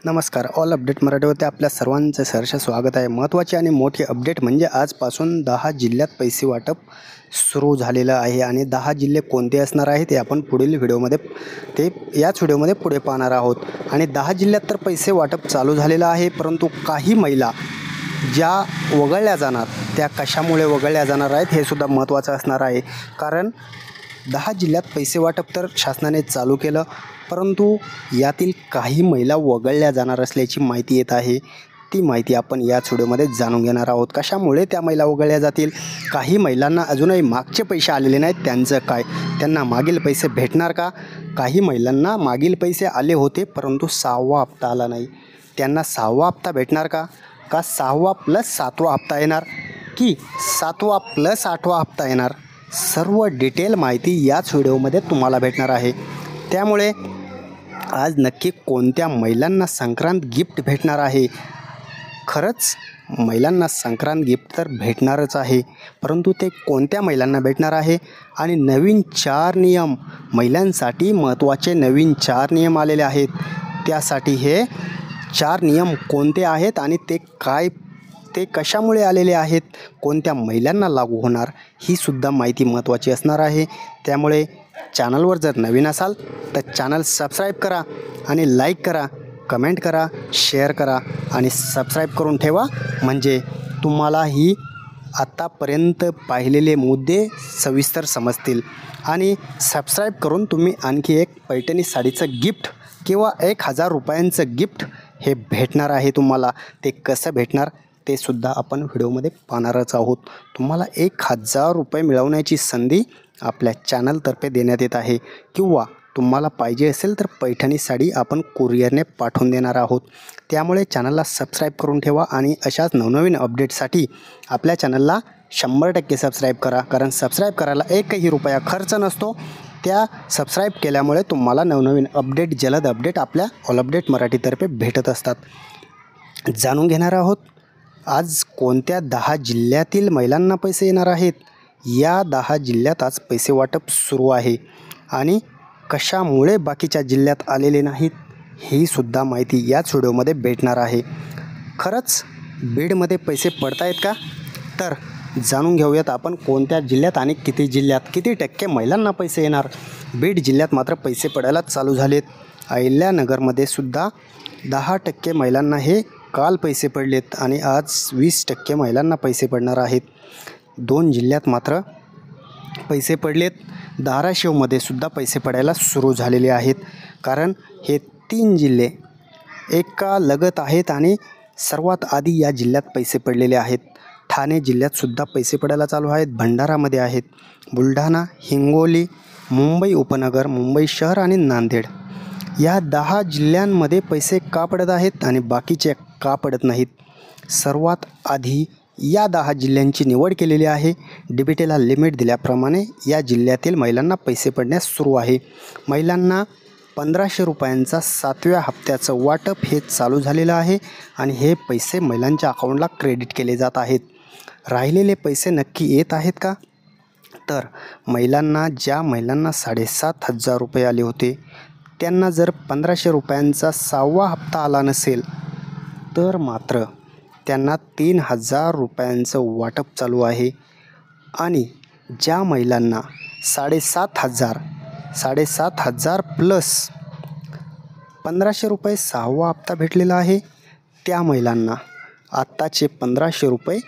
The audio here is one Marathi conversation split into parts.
नमस्कार. ऑल अपडेट मराठीवरती आपल्या सर्वांचं सहर्ष स्वागत आहे. महत्त्वाची आणि मोठी अपडेट म्हणजे आजपासून 10 जिल्ह्यात पैसे वाटप सुरू झालेलं आहे आणि 10 जिल्हे कोणते असणार आहेत ते आपण पुढील व्हिडिओमध्ये याच व्हिडिओमध्ये पुढे पाहणार आहोत. आणि 10 जिल्ह्यात तर पैसे वाटप चालू झालेलं आहे, परंतु काही महिला ज्या वगळल्या जाणार त्या कशामुळे वगळल्या जाणार आहेत हे सुद्धा महत्त्वाचं असणार आहे. कारण 10 जिल्ह्यात पैसे वाटप तर शासनाने चालू केलं, परंतु यातील काही महिला वगळल्या जाणार असल्याची माहिती येत आहे. ती माहिती आपण याच व्हिडिओमध्ये जाणून घेणार आहोत. कशामुळे त्या महिला वगळल्या जातील, काही महिलांना अजूनही मागचे पैसे आलेले नाहीत, त्यांचं काय, त्यांना मागील पैसे भेटणार का? काही महिलांना मागील पैसे आले होते परंतु 6वा हप्ता आला नाही, त्यांना 6वा हप्ता भेटणार का? 6वा + 7वा हप्ता येणार की 7वा + 8वा हप्ता येणार? सर्व डिटेल माहिती याच व्हिडिओमध्ये तुम्हाला भेटणार आहे. त्यामुळे आज नक्की कोणत्या महिलांना संक्रांत गिफ्ट भेटणार आहे? खरंच महिलांना संक्रांत गिफ्ट तर भेटणारच आहे, परंतु ते कोणत्या महिलांना भेटणार आहे? आणि नवीन 4 नियम महिलांसाठी महत्त्वाचे नवीन 4 नियम आलेले आहेत. त्यासाठी हे 4 नियम कोणते आहेत आणि ते कशामुळे आलेले आहेत, कोणत्या महिलांना लागू होणार, ही सुद्धा माहिती महत्त्वाची असणार आहे. त्यामुळे चॅनलवर जर नवीन असाल तर चॅनल सबस्क्राईब करा आणि लाईक करा, कमेंट करा, शेअर करा आणि सबस्क्राईब करून ठेवा, म्हणजे तुम्हालाही आत्तापर्यंत पाहिलेले मुद्दे सविस्तर समजतील. आणि सबस्क्राईब करून तुम्ही आणखी एक पैठणी साडीचं गिफ्ट किंवा 1000 रुपयांचं गिफ्ट हे भेटणार आहे तुम्हाला. ते कसं भेटणार ते सुद्धा आपण व्हिडिओमध्ये पाहणारच आहोत. तुम्हाला 1000 रुपये मिळवण्याची संधी आपल्या चॅनलतर्फे देण्यात येत आहे, किंवा तुम्हाला पाहिजे असेल तर पैठणी साडी आपण कुरिअरने पाठवून देणार आहोत. त्यामुळे चॅनलला सबस्क्राईब करून ठेवा आणि अशाच नवनवीन अपडेटसाठी आपल्या चॅनलला 100% सबस्क्राईब करा. कारण सबस्क्राईब करायला 1ही रुपया खर्च नसतो. त्या सबस्क्राईब केल्यामुळे तुम्हाला नवनवीन अपडेट, जलद अपडेट आपल्या ऑल अपडेट मराठीतर्फे भेटत असतात. जाणून घेणार आहोत आज कोणत्या 10 जिल्ह्यातील महिलांना पैसे येणार आहेत. या 10 जिल्ह्यात आज पैसे वाटप सुरू आहे आणि कशामुळे बाकीच्या जिल्ह्यात आलेले नाहीत ही सुद्धा माहिती याच व्हिडिओमध्ये भेटणार आहे. खरंच बीडमध्ये पैसे पडत आहेत का? तर जाणून घेऊयात आपण कोणत्या जिल्ह्यात आणि किती जिल्ह्यात किती टक्के महिलांना पैसे येणार. बीड जिल्ह्यात मात्र पैसे पडायलाच चालू झालेत. अहिल्यानगरमध्ये सुद्धा 10% महिलांना हे काल पैसे पडलेत आणि आज 20% महिलांना पैसे पडणार आहेत. 2 जिल्ह्यात मात्र पैसे पडलेत. धाराशिवमध्ये सुद्धा पैसे पडायला सुरू झालेले आहेत. कारण हे 3 जिल्हे एका लगत आहेत आणि सर्वात आधी या जिल्ह्यात पैसे पडलेले आहेत. ठाणे जिल्ह्यात सुद्धा पैसे पडायला चालू आहेत. भंडारामध्ये आहेत. बुलढाणा, हिंगोली, मुंबई उपनगर, मुंबई शहर आणि नांदेड या 10 जिल्ह्यांमध्ये पैसे का पडत आहेत आणि बाकीचे का पडत नाहीत? सर्वात आधी या 10 जिल्ह्यांची निवड केलेली आहे. DBTला लिमिट दिल्याप्रमाणे या जिल्ह्यातील महिलांना पैसे पडण्यास सुरू आहे. महिलांना 1500 रुपयांचा 7व्या हप्त्याचं वाटप हे चालू झालेलं आहे आणि हे पैसे महिलांच्या अकाउंटला क्रेडिट केले जात आहेत. राहिलेले पैसे नक्की येत आहेत का? तर ज्या महिलांना 7500 रुपये आले होते त्यांना जर 1500 रुपयांचा 6वा हप्ता आला नसेल तर मात्र त्यांना 3000 रुपयांचं वाटप चालू आहे. आणि ज्या महिलांना 7500 प्लस 1500 रुपये 6वा हप्ता भेटलेला आहे त्या महिलांना आत्ताचे 1500 रुपये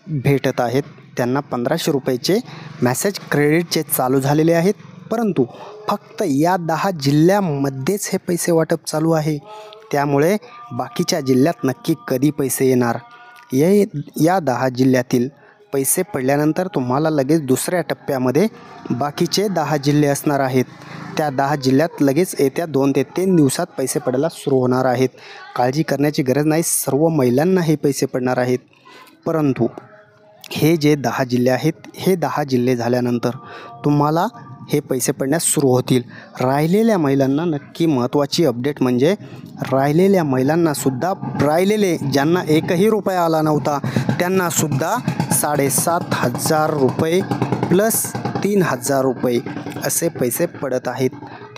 भेटत आहेत. त्यांना 1500 रुपयेचे मॅसेज क्रेडिटचे चालू झालेले आहेत, परंतु फक्त या 10 जिल्ह्यामध्येच हे पैसे वाटप चालू आहे. त्यामुळे बाकीच्या जिल्ह्यात नक्की कधी पैसे येणार? या 10 जिल्ह्यातील पैसे पडल्यानंतर तुम्हाला लगेच दुसऱ्या टप्प्यामध्ये बाकीचे 10 जिल्हे असणार आहेत. त्या 10 जिल्ह्यात लगेच येत्या 2 ते 3 दिवसात पैसे पडायला सुरू होणार आहेत. काळजी करण्याची गरज नाही, सर्व महिलांना हे पैसे पडणार आहेत. परंतु हे जे 10 जिल्हे आहेत हे 10 जिल्हे झाल्यानंतर तुम्हाला हे पैसे पडण्यास सुरू होतील. राहिलेल्या महिलांना नक्की महत्त्वाची अपडेट म्हणजे राहिलेल्या महिलांनासुद्धा ज्यांना 1ही रुपया आला नव्हता त्यांनासुद्धा 7500 रुपये प्लस 3000 रुपये असे पैसे पडत आहेत.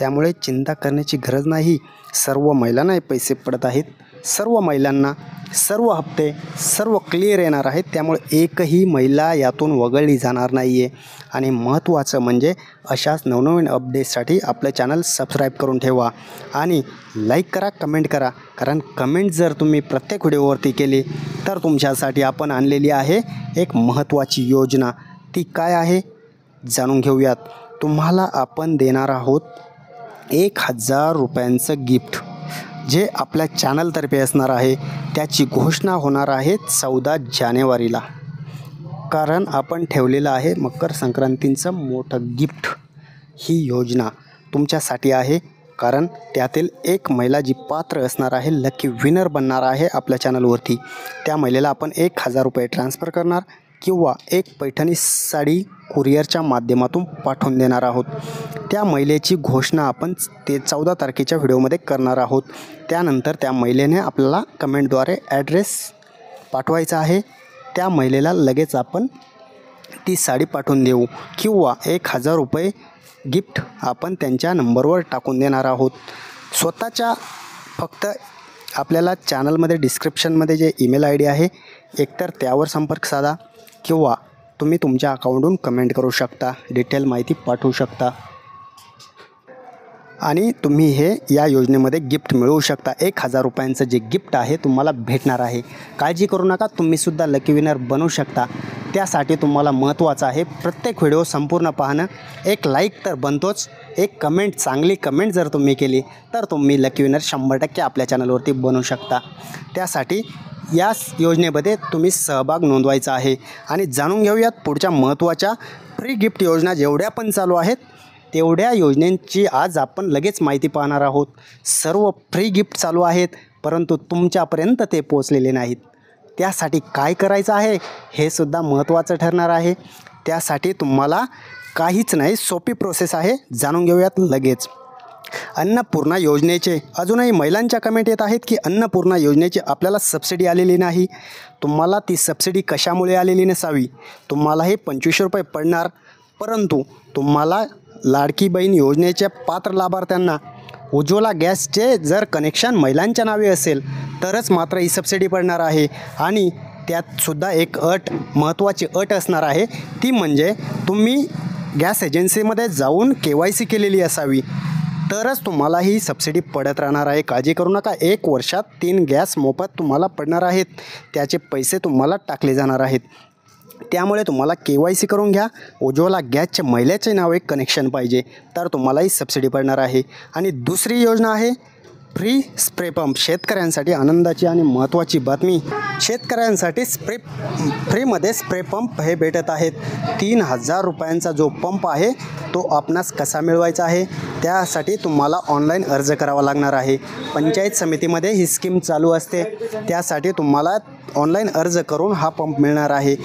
त्यामुळे चिंता करण्याची गरज नाही. सर्व महिलांना हे पैसे पडत आहेत. सर्व महिलांना सर्व हप्ते सर्व क्लिअर येणार आहेत. त्यामुळे एकही महिला यातून वगळली जाणार नाही आहे. आणि महत्त्वाचं म्हणजे अशाच नवनवीन अपडेट्ससाठी आपलं चॅनल सबस्क्राईब करून ठेवा आणि लाईक करा, कमेंट करा. कारण कमेंट जर तुम्ही प्रत्येक व्हिडिओवरती केली तर तुमच्यासाठी आपण आणलेली आहे एक महत्त्वाची योजना. ती काय आहे जाणून घेऊयात. तुम्हाला आपण देणार आहोत 1000 रुपयांचं गिफ्ट, जे आपल्या चॅनलतर्फे असणार आहे. त्याची घोषणा होणार आहे 14 जानेवारीला. कारण आपण ठेवलेलं आहे मकर संक्रांतीचं मोठं गिफ्ट. ही योजना तुमच्यासाठी आहे. कारण त्यातील एक महिला जी पात्र असणार आहे, लकी विनर बनणार आहे आपल्या चॅनलवरती, त्या महिलेला आपण 1000 रुपये ट्रान्सफर करणार किंवा एक पैठणी साडी कुरिअरच्या माध्यमातून पाठवून देणार आहोत. त्या महिलेची घोषणा आपण 14 तारखेच्या व्हिडिओमध्ये करणार आहोत. त्यानंतर त्या महिलेने आपल्याला कमेंटद्वारे ॲड्रेस पाठवायचा आहे. त्या महिलेला लगेच आपण ती साडी पाठवून देऊ किंवा 1000 रुपये गिफ्ट आपण त्यांच्या नंबरवर टाकून देणार आहोत. स्वतःच्या फक्त आपल्याला चॅनलमध्ये डिस्क्रिप्शनमध्ये जे ईमेल ID आहे, एकतर त्यावर संपर्क साधा किंवा तुम्ही तुमच्या अकाउंटहून कमेंट करू शकता, डिटेल माहिती पाठवू शकता आणि तुम्ही हे या योजनेमध्ये गिफ्ट मिळवू शकता. 1000 रुपयांचं जे गिफ्ट आहे तुम्हाला भेटणार आहे. काळजी करू नका, तुम्हीसुद्धा लकी विनर बनवू शकता. त्यासाठी तुम्हाला महत्त्वाचं आहे प्रत्येक व्हिडिओ संपूर्ण पाहणं. एक लाईक तर बनतोच, एक कमेंट, चांगली कमेंट जर तुम्ही केली तर तुम्ही लकी विनर 100% आपल्या चॅनलवरती बनवू शकता. त्यासाठी या योजनेमध्ये तुम्ही सहभाग नोंदवायचा आहे. आणि जाणून घेऊयात पुढच्या महत्त्वाच्या फ्री गिफ्ट योजना जेवढ्या पण चालू आहेत तेवढ्या योजनांची आज आपण लगेच माहिती पाहणार आहोत. सर्व फ्री गिफ्ट चालू आहेत, परंतु तुमच्यापर्यंत ते पोचलेले नाहीत. त्यासाठी काय करायचं आहे हे सुद्धा महत्त्वाचं ठरणार आहे. त्यासाठी तुम्हाला काहीच नाही, सोपी प्रोसेस आहे. जाणून घेऊयात लगेच. अन्नपूर्णा योजनेचे अजूनही महिलांच्या कमेंट येत आहेत की अन्नपूर्णा योजनेची आपल्याला सबसिडी आलेली नाही. तुम्हाला ती सबसिडी कशामुळे आलेली नसावी. तुम्हाला हे 2500 रुपये पडणार, परंतु तुम्हाला लाडकी बहीण योजनेच्या पात्र लाभार्थ्यांना उज्ज्वला गॅसचे जर कनेक्शन महिलांच्या नावे असेल तरच मात्र ही सबसिडी पडणार आहे. आणि त्यातसुद्धा एक महत्त्वाची अट असणार आहे. ती म्हणजे तुम्ही गॅस एजन्सीमध्ये जाऊन KYC केलेली असावी, तरच तुम्हाला ही सबसिडी पडत राहणार आहे. काळजी करू नका. 1 वर्षात 3 गॅस मोफत तुम्हाला पडणार आहेत. त्याचे पैसे तुम्हाला टाकले जाणार आहेत. त्यामुळे तुम्हाला KYC करून घ्या. उज्ज्वला गॅसच्या महिलेचे नाव एक कनेक्शन पाहिजे, तर तुम्हाला ही सबसिडी पडणार आहे. आणि दुसरी योजना आहे फ्री स्प्रे पंप. शेतकऱ्यांसाठी आनंदाची आणि महत्त्वाची बातमी. शेतकऱ्यांसाठी फ्रीमध्ये स्प्रे पंप हे भेटत आहेत. 3000 रुपयांचा जो पंप आहे तो आपणास कसा मिळवायचा आहे, त्यासाठी तुम्हाला ऑनलाईन अर्ज करावा लागणार आहे. पंचायत समितीमध्ये ही स्कीम चालू असते. त्यासाठी तुम्हाला ऑनलाईन अर्ज करून हा पंप मिळणार आहे.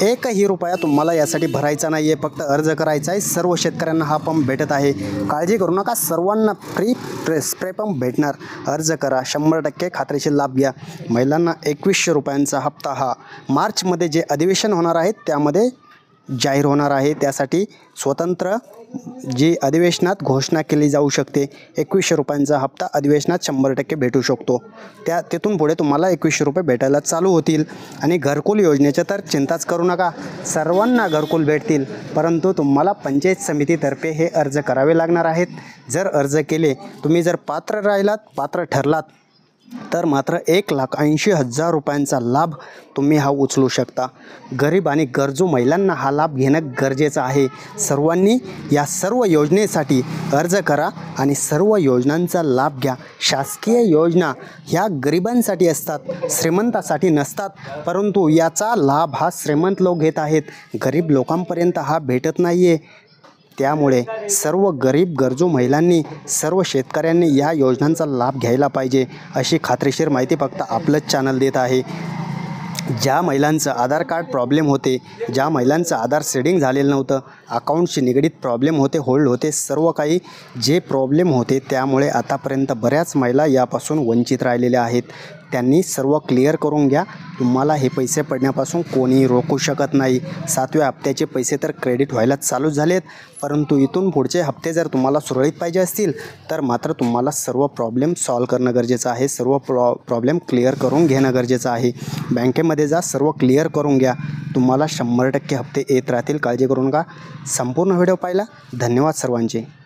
1ही रुपया तुम्हाला यासाठी भरायचा नाही आहे, फक्त अर्ज करायचा आहे. सर्व शेतकऱ्यांना हा पंप भेटत आहे. काळजी करू नका, सर्वांना फ्री स्प्रे पंप भेटणार. अर्ज करा, 100% खात्रीशीर लाभ घ्या. महिलांना 2100 रुपयांचा हप्ता हा मार्चमध्ये जे अधिवेशन होणार आहे त्यामध्ये जाहीर होणार आहे. त्यासाठी स्वतंत्र जी अधिवेशनात घोषणा केली जाऊ शकते. 2100 रुपयांचा हप्ता अधिवेशनात 100% भेटू शकतो. तिथून पुढे तुम्हाला 2100 रुपये भेटायला चालू होतील. आणि घरकुल योजनेचं तर चिंताच करू नका, सर्वांना घरकुल भेटतील. परंतु तुम्हाला पंचायत समितीतर्फे हे अर्ज करावे लागणार आहेत. जर अर्ज केले, तुम्ही जर पात्र ठरलात तर मात्र 1,80,000 रुपयांचा लाभ तुम्ही हा उचलू शकता. गरीब आणि गरजू महिलांना हा लाभ घेणं गरजेचं आहे. सर्वांनी या सर्व योजनेसाठी अर्ज करा आणि सर्व योजनांचा लाभ घ्या. शासकीय योजना ह्या गरिबांसाठी असतात, श्रीमंतासाठी नसतात. परंतु याचा लाभ हा श्रीमंत लोक घेत आहेत, गरीब लोकांपर्यंत हा भेटत नाही आहे. त्यामुळे सर्व गरीब गरजू महिलांनी, सर्व शेतकऱ्यांनी या योजनांचा लाभ घ्यायला पाहिजे, अशी खात्रीशीर माहिती फक्त आपलंच चॅनल देत आहे. ज्या महिलांचं आधार कार्ड प्रॉब्लेम होते, ज्या महिलांचं आधार सेडिंग झालेलं नव्हतं, अकाउंटशी निगडीत प्रॉब्लेम होते, होल्ड होते, सर्व काही जे प्रॉब्लेम होते त्यामुळे आतापर्यंत बऱ्याच महिला यापासून वंचित राहिलेल्या आहेत. त्यांनी सर्व क्लिअर करून घ्या. तुम्हाला हे पैसे पडण्यापासून कोणी रोखू शकत नाही. 7व्या हप्त्याचे पैसे तर क्रेडिट व्हायला चालू झालेत, परंतु इथून पुढचे हप्ते जर तुम्हाला सुरळीत पाहिजे असतील तर मात्र तुम्हाला सर्व प्रॉब्लेम सॉल्व करणं गरजेचं आहे. सर्व प्रॉब्लेम क्लिअर करून घेणं गरजेचं आहे. बँकेमध्ये जा, सर्व क्लिअर करून घ्या. तुम्हाला 100% हप्ते येत राहतील. काळजी करू नका. संपूर्ण व्हिडिओ पाहिला. धन्यवाद सर्वांचे.